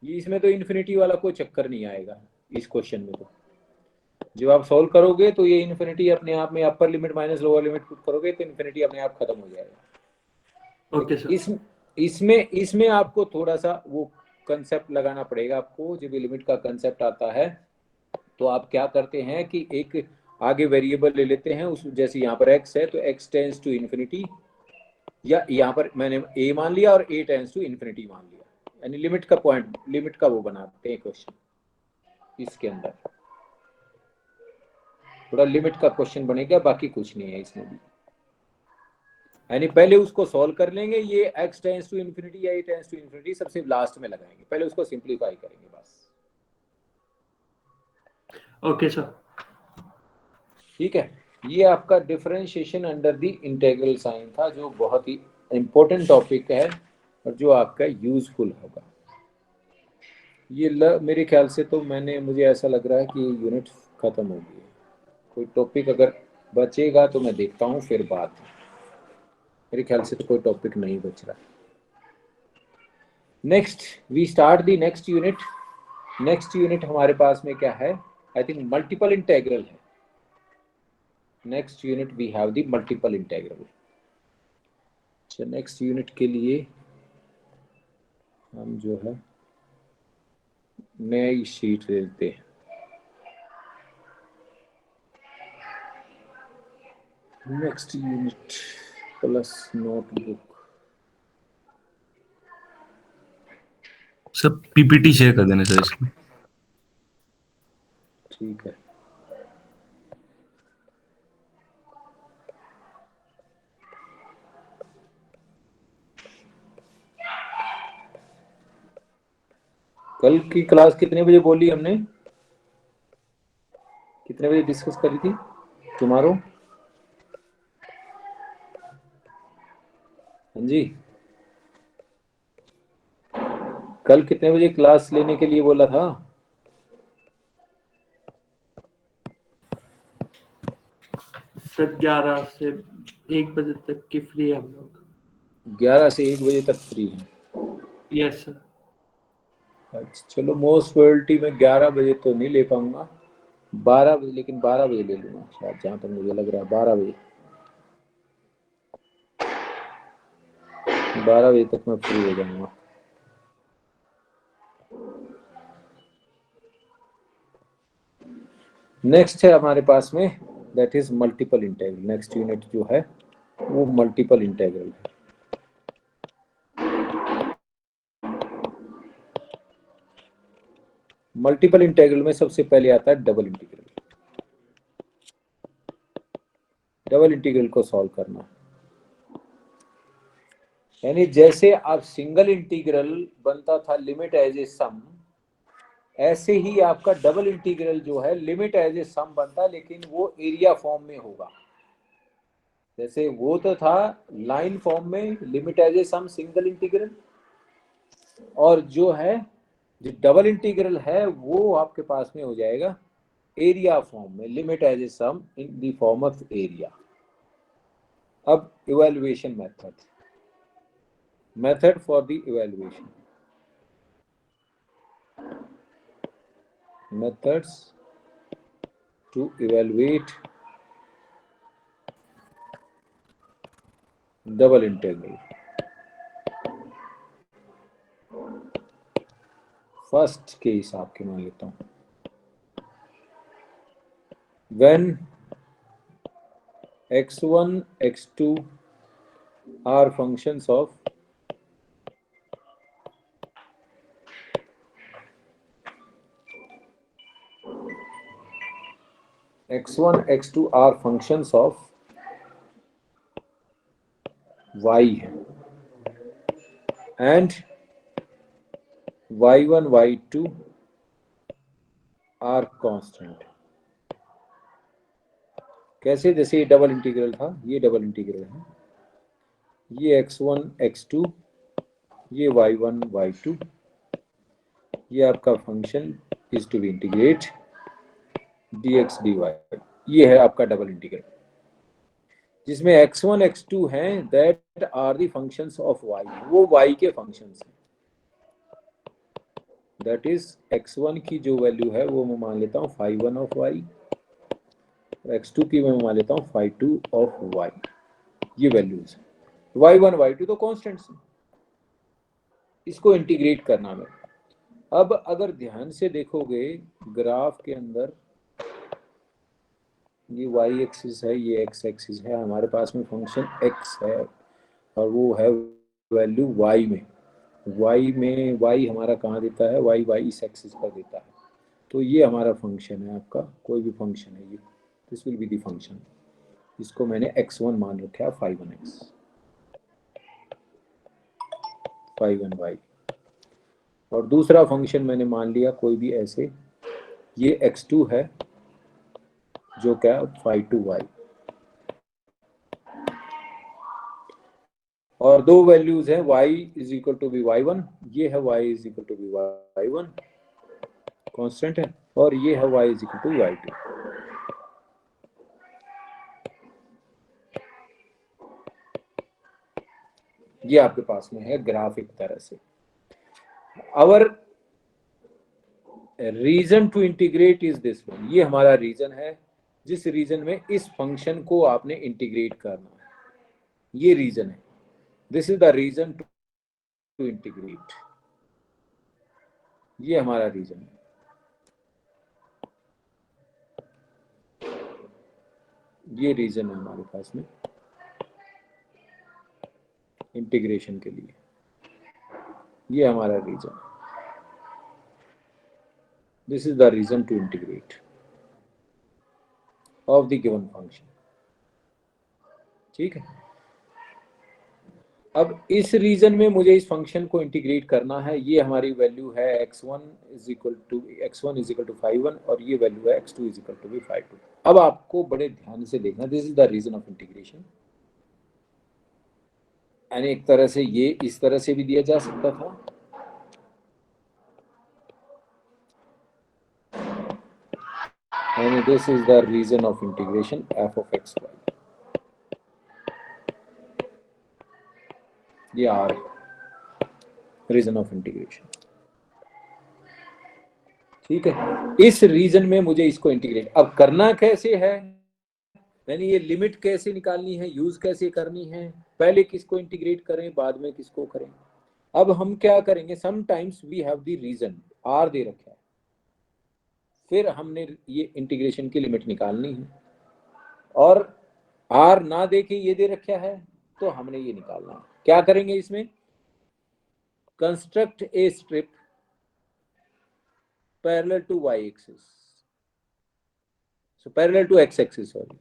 ये इसमें तो इन्फिनिटी वाला कोई चक्कर नहीं आएगा इस क्वेश्चन में। तो जब आप सॉल्व करोगे तो ये इन्फिनिटी अपने आप में, अपर limit minus lower limit put करोगे तो इन्फिनिटी अपने आप खत्म हो जाएगा। Okay sir. इसमें आपको थोड़ा सा वो कंसेप्ट लगाना पड़ेगा आपको। जब ये लिमिट का कंसेप्ट आता है तो आप क्या करते हैं कि एक आगे वेरिएबल ले लेते हैं, उस जैसे यहाँ पर x है तो x टेंस टू इन्फिनिटी, या यहाँ पर मैंने a मान लिया और a टेंस टू इन्फिनिटी मान लिया, यानी लिमिट का पॉइंट, लिमिट का वो बनाते हैं क्वेश्चन। इसके अंदर थोड़ा लिमिट का क्वेश्चन बनेगा, बाकी कुछ नहीं है इसमें भी। यानी पहले उसको सॉल्व कर लेंगे, ये x टेंस टू इन्फिनिटी या a टेंस टू इन्फिनिटी सबसे लास्ट में लगाएंगे, पहले उसको सिंप्लीफाई करेंगे बस। Okay sir. ठीक है, ये आपका differentiation under the integral sign था, जो बहुत ही इंपॉर्टेंट टॉपिक है और जो आपका यूजफुल होगा। ये मेरे ख्याल से तो मुझे ऐसा लग रहा है कि यूनिट खत्म हो गई है। कोई टॉपिक अगर बचेगा तो मैं देखता हूँ फिर बात। मेरे ख्याल से तो कोई टॉपिक नहीं बच रहा। Next we start the next unit. Next unit हमारे पास में क्या है? आई थिंक मल्टीपल इंटीग्रल है। Next unit we have the multiple integral. अच्छा, नेक्स्ट यूनिट के लिए हम जो है नई शीट लेते हैं। Next unit plus notebook. सब पीपीटी शेयर कर देना सर इसमें। ठीक है, कल की क्लास कितने बजे बोली हमने? कितने बजे डिस्कस करी थी टुमारो? हाँ जी, कल कितने बजे क्लास लेने के लिए बोला था? सर 11 से 1 बजे तक की फ्री है हम लोग। 11 से 1 बजे तक फ्री है। Yes sir. अच्छा चलो, मोस्ट प्रोबेबिलिटी में 11 बजे तो नहीं ले पाऊंगा, 12 बजे, लेकिन 12 बजे ले लूंगा शायद, जहाँ तक मुझे लग रहा है 12 बजे, 12 बजे तक मैं फ्री हो जाऊंगा। नेक्स्ट है हमारे पास में, that is multiple integral. Next unit जो है वो मल्टीपल इंटीग्रल है। मल्टीपल इंटीग्रल में सबसे पहले आता है डबल इंटीग्रल। डबल इंटीग्रल को सॉल्व करना, यानी जैसे आप सिंगल इंटीग्रल बनता था लिमिट एज ए सम, ऐसे ही आपका डबल इंटीग्रल जो है लिमिट एज ए सम बनता है, लेकिन वो एरिया फॉर्म में होगा। जैसे वो तो था लाइन फॉर्म में limit as a sum single integral, और जो है जो डबल इंटीग्रल है वो आपके पास में हो जाएगा एरिया फॉर्म में, limit as a sum in the form of area. अब evaluation method for the evaluation, methods to evaluate double integral. First case आपके मान लेता हूं, when x1 x2 are functions of x1 x2 are functions of y and y1 y2 are constant। कैसे? जैसे ये double integral था, ये double integral है, ये x1 x2, ये y1 y2, ये आपका function is to be integrate dx dy, ये है आपका डबल इंटीग्रल, जिसमें x1 x2 हैं, that are the functions of y, वो y के फंक्शंस हैं। दैट इज x1 की जो वैल्यू है वो मैं मान लेता हूँ phi1 ऑफ y, x2 की मैं मान लेता हूँ phi2 ऑफ y, ये वैल्यूज हैं। y1 y2 तो कॉन्स्टेंट्स हैं, इसको इंटीग्रेट करना है। अब अगर ध्यान से देखोगे ग्राफ के अंदर, ये y एक्सिस है, ये x एक्सिस है, हमारे पास में फंक्शन x है और वो है वैल्यू y में। y हमारा कहाँ देता है? y इस एक्सिस पर देता है। तो ये हमारा फंक्शन है, आपका कोई भी फंक्शन है, ये this will be the function. इसको मैंने x1 मान रखा है, phi1x, phi1y, और दूसरा फंक्शन मैंने मान लिया कोई भी ऐसे, ये x2 है जो क्या phi2y, और दो वैल्यूज हैं, y is equal to be y1, ये है y is equal to be y1 constant है, और ये है y is equal to y2। ये आपके पास में है ग्राफ एक तरह से। Our region to integrate is this one, ये हमारा रीजन है, जिस रीजन में इस फंक्शन को आपने इंटीग्रेट करना है, ये रीजन है। This is the region to integrate, ये हमारा रीजन है। ये रीजन है हमारे पास में इंटीग्रेशन के लिए, ये हमारा रीजन है। This is the region to integrate of the given function. ठीक है, अब इस रीजन में मुझे इस फंक्शन को इंटीग्रेट करना है। ये हमारी वैल्यू है x1 is equal to phi1, और ये वैल्यू है x2 इज इक्वल टू भी phi2। अब आपको बड़े ध्यान से देखना, this is the region of integration. यानी एक तरह से ये इस तरह से भी दिया जा सकता था, यानी this is the region of integration f of x y। ये आर रीजन ऑफ इंटीग्रेशन। ठीक है, इस रीजन में मुझे इसको इंटीग्रेट अब करना कैसे है, यानी ये लिमिट कैसे निकालनी है, यूज कैसे करनी है, पहले किसको इंटीग्रेट करें बाद में किसको करें। अब हम क्या करेंगे, sometimes we have the region, R दे रखा है, फिर हमने ये इंटीग्रेशन की लिमिट निकालनी है, और आर ना देके ये दे रखा है तो हमने ये निकालना है। क्या करेंगे इसमें, construct a strip parallel to y axis, so parallel to x axis, sorry.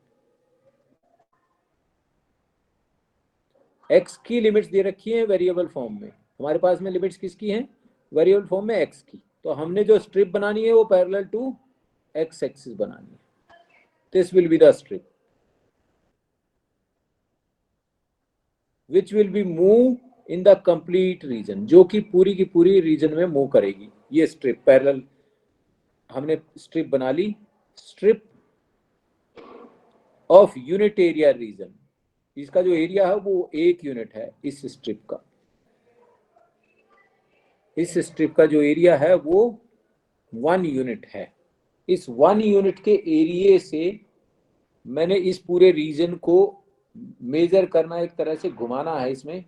X की लिमिट्स दे रखी है वेरिएबल फॉर्म में, हमारे पास में लिमिट्स किसकी हैं, वेरिएबल फॉर्म में एक्स की, तो हमने जो स्ट्रिप बनानी है वो पैरेलल टू एक्स एक्सिस बनानी है। This will be the strip which will be move in the complete region, जो कि पूरी की पूरी रीजन में मूव करेगी। ये स्ट्रिप पैरेलल हमने स्ट्रिप बना ली, strip of unit area region, इसका जो एरिया है वो 1 यूनिट है इस स्ट्रिप का, इस स्ट्रिप का जो एरिया है वो 1 यूनिट है। इस 1 यूनिट के एरिया से मैंने इस पूरे रीजन को मेजर करना, एक तरह से घुमाना है इसमें।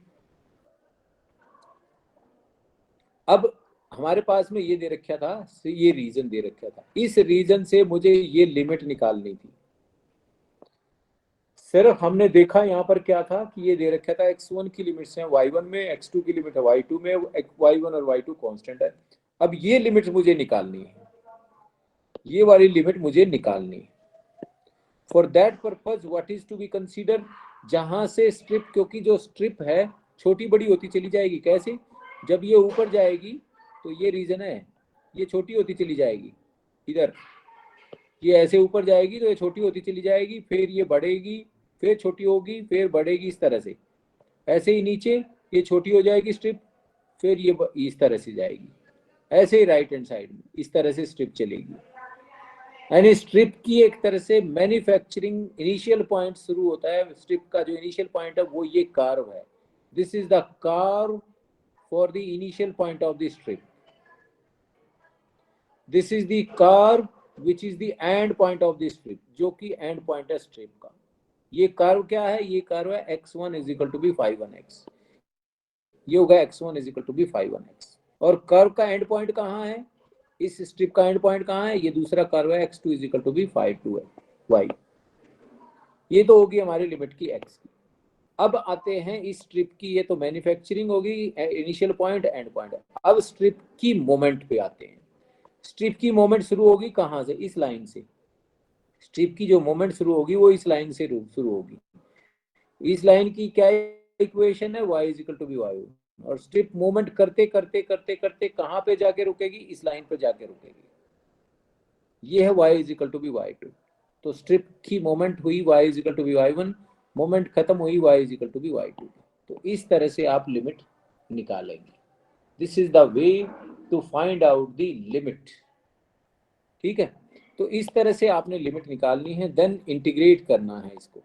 अब हमारे पास में ये दे रखा था, ये रीजन दे रखा था, इस रीजन से मुझे ये लिमिट निकालनी थी। सिर्फ हमने देखा यहाँ पर क्या था कि ये दे रखा था x1 की लिमिट्स हैं y1 में, x2 की लिमिट है y2 में, y1 और y2 कांस्टेंट है। अब ये लिमिट मुझे निकालनी है, ये वाली लिमिट मुझे निकालनी है। For that purpose what is to be consider, जहां से स्ट्रिप, क्योंकि जो स्ट्रिप है छोटी बड़ी होती चली जाएगी, कैसे, जब ये ऊपर जाएगी तो ये रीजन है, ये छोटी होती चली जाएगी, इधर ये ऐसे ऊपर जाएगी तो ये छोटी होती चली जाएगी, फिर ये बढ़ेगी, फिर छोटी होगी, फिर बढ़ेगी, इस तरह से। ऐसे ही नीचे ये छोटी हो जाएगी स्ट्रिप, फिर ये इस तरह से जाएगी, ऐसे ही राइट हैंड साइड में इस तरह से स्ट्रिप चलेगी। यानी स्ट्रिप की एक तरह से मैन्युफैक्चरिंग इनिशियल पॉइंट शुरू होता है, स्ट्रिप का जो इनिशियल पॉइंट है वो ये कर्व है, this is the curve for the initial point of the strip, this is the curve which is the end point of the strip, जो कि एंड पॉइंट है स्ट्रिप का। ये कर्व क्या है, ये कर्व है x1 is equal to B 5/1x, ये होगा x1 is equal to B 5/1x। और कर्व का एंड पॉइंट कहाँ है, इस स्ट्रिप का एंड पॉइंट कहाँ है, ये दूसरा कर्व है x2 is equal to be 5/2y। ये तो होगी हमारी लिमिट की x की। अब आते हैं इस स्ट्रिप की, ये तो मैन्युफैक्चरिंग होगी, इनिशियल पॉइंट एंड पॉइंट। अब स्ट्रिप की मोमेंट पे आते हैं। स्ट्रिप की मोमेंट शुरू होगी कहाँ से, इस लाइन से। स्ट्रिप की जो मोमेंट शुरू होगी वो इस लाइन से शुरू होगी। इस लाइन की क्या इक्वेशन है, y is equal to be y, और स्ट्रिप मूवमेंट करते करते करते करते कहाँ पे जाके रुकेगी, इस लाइन पे जाके रुकेगी, ये है y is equal to be y2। तो स्ट्रिप की मोमेंट हुई y is equal to be y1, moment खत्म हुई y is equal to be y2। तो इस तरह से आप लिमिट निकालेंगे। This is the way to find out the limit. ठीक है, तो इस तरह से आपने लिमिट निकालनी है, देन इंटीग्रेट करना है इसको।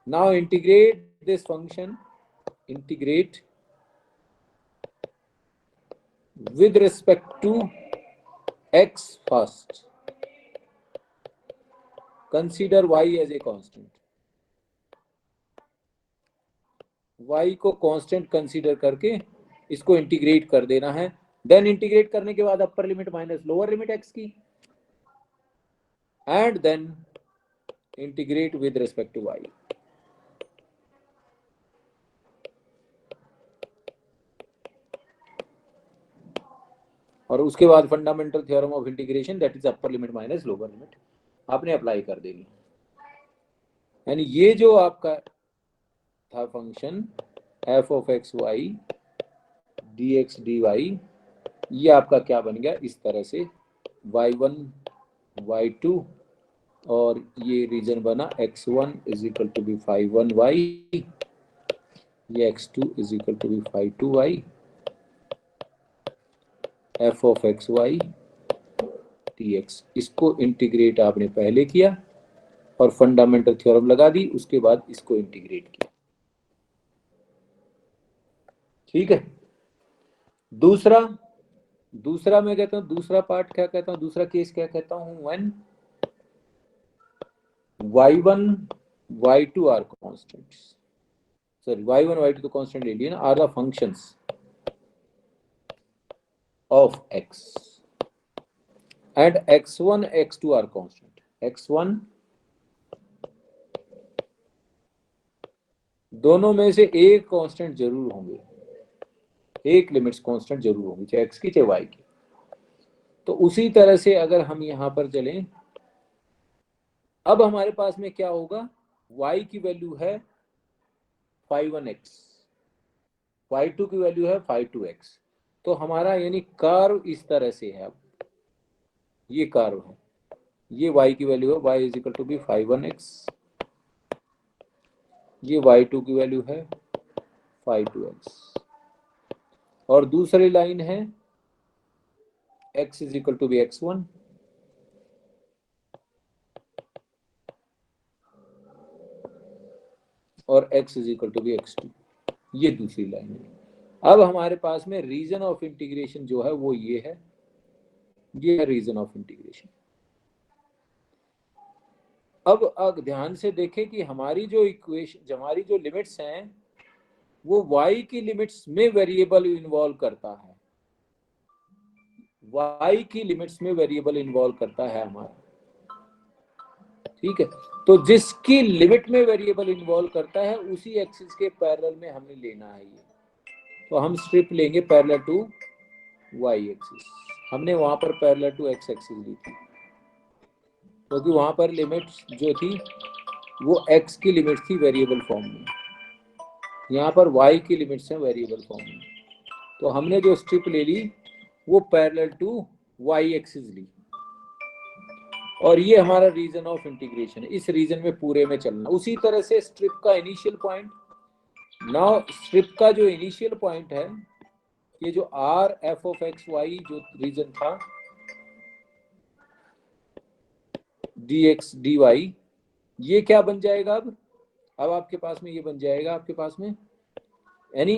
Now integrate this function, integrate with respect to x first, consider y as a constant, y को कांस्टेंट कंसीडर करके इसको इंटीग्रेट कर देना है। देन इंटीग्रेट करने के बाद upper limit minus lower limit x की, and then integrate with respect to y। और उसके बाद fundamental theorem of integration, that is upper limit minus lower limit, आपने अप्लाई कर देनी। यानी ये जो आपका था function f of x y dx dy, ये आपका क्या बन गया, इस तरह से y1 y2, और ये रीजन बना x1 is equal to B 5/1y, ये x2 is equal to be 5/2y, f of x y dx। इसको इंटीग्रेट आपने पहले किया और फंडामेंटल थ्योरम लगा दी, उसके बाद इसको इंटीग्रेट किया। ठीक है। दूसरा मैं कहता हूं, दूसरा पार्ट क्या कहता हूं, दूसरा केस क्या कहता हूं, when y1 y2 are constants, sorry y1 y2 तो कांस्टेंट ले लिए ना, are the functions of x and x1 x2 are constant. x1 दोनों में से एक कांस्टेंट जरूर होंगे, एक लिमिट्स कांस्टेंट जरूर होंगी, चाहे x की चाहे y की। तो उसी तरह से अगर हम यहां पर चलें, अब हमारे पास में क्या होगा, y की वैल्यू है 5(1)x, y2 की वैल्यू है 5(2)x। तो हमारा यानी कर्व इस तरह से है, अब ये कर्व है, ये y की वैल्यू है, y is equal to be 5(1)x, ये y2 की वैल्यू है 5(2)x, और दूसरी लाइन है x is equal to be x1, और x is equal to be x2, ये दूसरी लाइन है। अब हमारे पास में रीजन ऑफ इंटीग्रेशन जो है वो ये है, ये है रीजन ऑफ इंटीग्रेशन। अब ध्यान से देखें कि हमारी जो इक्वेशन, हमारी जो लिमिट्स हैं वो y की लिमिट्स में वेरिएबल इन्वॉल्व करता है, y की लिमिट्स में वेरिएबल इन्वॉल्व करता है हमारा, ठीक है। तो जिसकी लिमिट में वेरिएबल इन्वॉल्व करता है उसी एक्सिस के पैरेलल में हमें लेना है ये। तो हम स्ट्रिप लेंगे पैरेलल टू y एक्सिस, हमने वहां पर पैरेलल टू x एक्सिस ली थी, क्योंकि तो वहां पर लिमिट जो थी वो x की लिमिट थी वेरिएबल फॉर्म में, यहाँ पर y की लिमिट्स हैं वेरिएबल फॉर्म में। तो हमने जो स्ट्रिप ले ली वो पैरेलल टू y एक्सिस ली, और ये हमारा रीजन ऑफ इंटीग्रेशन है, इस रीजन में पूरे में चलना। उसी तरह से स्ट्रिप का इनिशियल पॉइंट, नाउ स्ट्रिप का जो इनिशियल पॉइंट है, ये जो r f of x y जो रीजन था dx dy, ये क्या बन जाएगा, अब आपके पास में ये बन जाएगा, आपके पास में यानी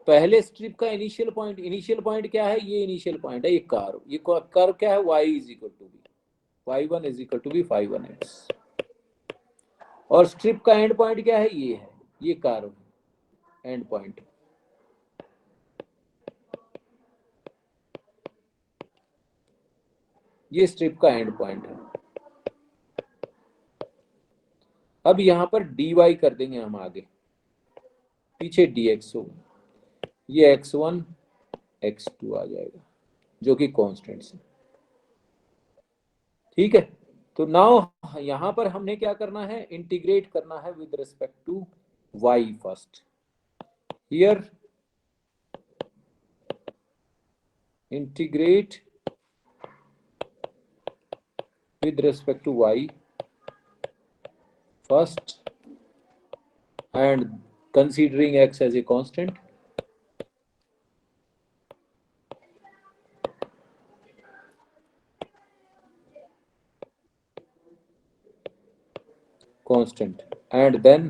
पहले स्ट्रिप का इनिशियल पॉइंट क्या है, ये इनिशियल पॉइंट है, ये कर्व क्या है, y is equal to be y1 is equal to be 5(1)x, और स्ट्रिप का एंड पॉइंट क्या है, ये है, ये कर्व एंड पॉइंट, ये स्ट्रिप का एंड पॉइंट है। अब यहां पर dy कर देंगे हम आगे, पीछे dx होगा, ये x1 x2 आ जाएगा जो कि कॉन्स्टेंट्स है, ठीक है। तो नाउ यहां पर हमने क्या करना है, इंटीग्रेट करना है with respect to y first, here integrate with respect to y first and considering x as a constant, and then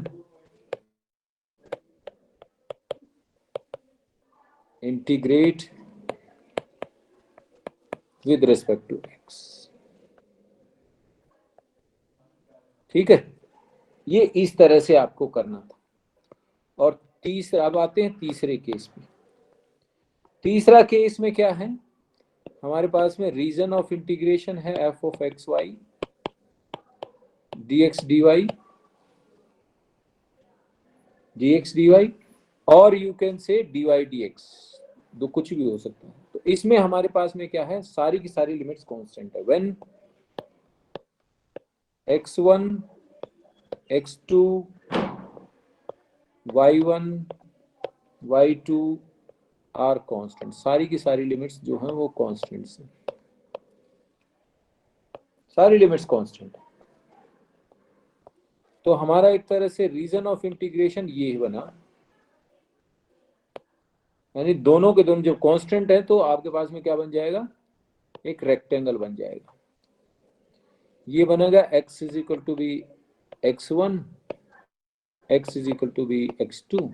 integrate with respect to x, ठीक है। ये इस तरह से आपको करना था। और तीसरा, अब आते हैं तीसरे केस में। तीसरा केस में क्या है, हमारे पास में रीजन ऑफ इंटीग्रेशन है f of x y dx dy, और you can say dy dx, दो कुछ भी हो सकता है। तो इसमें हमारे पास में क्या है, सारी की सारी लिमिट्स कांस्टेंट है। When x1 x2 y1 y2 are constant, सारी की सारी लिमिट्स जो हैं वो कांस्टेंट्स हैं, सारी लिमिट्स कांस्टेंट है। तो हमारा एक तरह से रीजन ऑफ इंटीग्रेशन ये बना, यानी दोनों के दोनों जब कांस्टेंट है तो आपके पास में क्या बन जाएगा, एक रेक्टेंगल बन जाएगा। ये बनेगा x is equal to be x1, x is equal to be x2,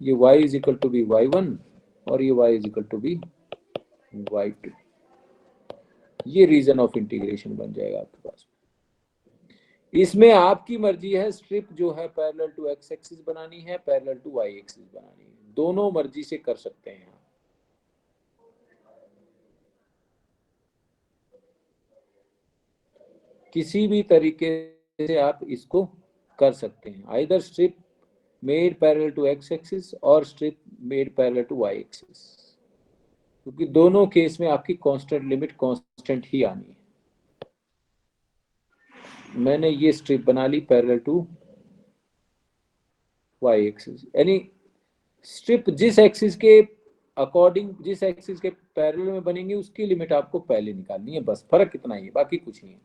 ये y is equal to be y1 और ये y is equal to be y2। ये रीजन ऑफ इंटीग्रेशन बन जाएगा आपके पास। इसमें आपकी मर्जी है, स्ट्रिप जो है पैरेलल टू x एक्सिस बनानी है, पैरेलल टू y एक्सिस बनानी है, दोनों मर्जी से कर सकते हैं। किसी भी तरीके से आप इसको कर सकते हैं, either strip made parallel to x axis और strip made parallel to y axis, क्योंकि दोनों केस में आपकी कांस्टेंट लिमिट कांस्टेंट ही आनी है। मैंने ये स्ट्रिप बना ली पैरेलल टू y एक्सिस, यानी स्ट्रिप जिस एक्सिस के अकॉर्डिंग, जिस एक्सिस के पैरेलल में बनेंगे उसकी लिमिट आपको पहले निकालनी है, बस फर्क इतना ही है, बाकी कुछ नहीं है।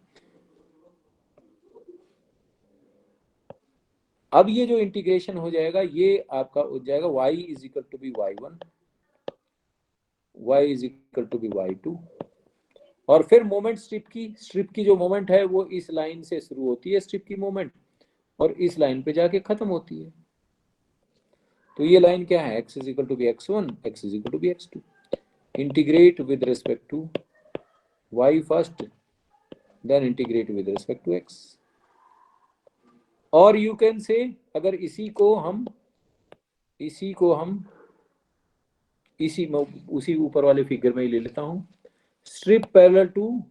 अब ये जो इंटीग्रेशन हो जाएगा ये आपका हो जाएगा y is equal to be y1, y is equal to be y2, और फिर मोमेंट स्ट्रिप की जो मोमेंट है वो इस लाइन से शुरू होती है स्ट्रिप की मोमेंट, और इस लाइन पे जाके खत्म होती है। तो ये लाइन क्या है, x is equal to be x1, x is equal to be x2। Integrate with respect to y first, then integrate with respect to x। और यू कैन से, अगर इसी को हम उसी ऊपर वाले फिगर में ही ले लेता हूं, स्ट्रिप पैरेलल टू,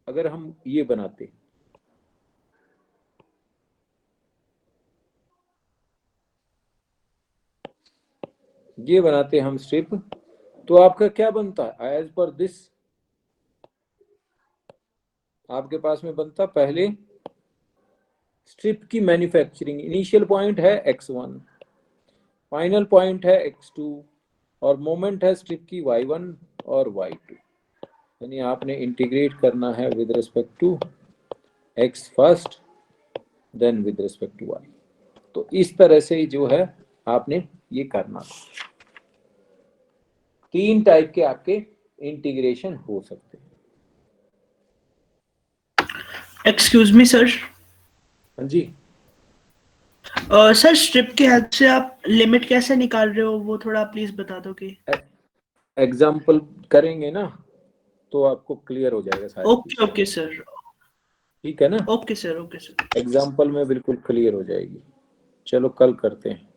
अगर हम ये बनाते, हम स्ट्रिप, तो आपका क्या बनता है, एज पर दिस आपके पास में बनता, पहले स्ट्रिप की मैन्युफैक्चरिंग, इनिशियल पॉइंट है x1, फाइनल पॉइंट है x2, और मोमेंट है स्ट्रिप की y1 और y2। यानी आपने इंटीग्रेट करना है with respect to x first, then with respect to y। तो इस तरह से जो है आपने ये करना। 3 टाइप के आपके इंटीग्रेशन हो सकते हैं। Excuse me sir. हाँ जी, सर स्ट्रिप के हेल्प से आप लिमिट कैसे निकाल रहे हो, वो थोड़ा प्लीज बता दो कि। एग्जाम्पल करेंगे ना तो आपको क्लियर हो जाएगा सारा। ओके सर, ठीक है ना। Okay sir. एग्जाम्पल में बिल्कुल क्लियर हो जाएगी। चलो कल करते हैं।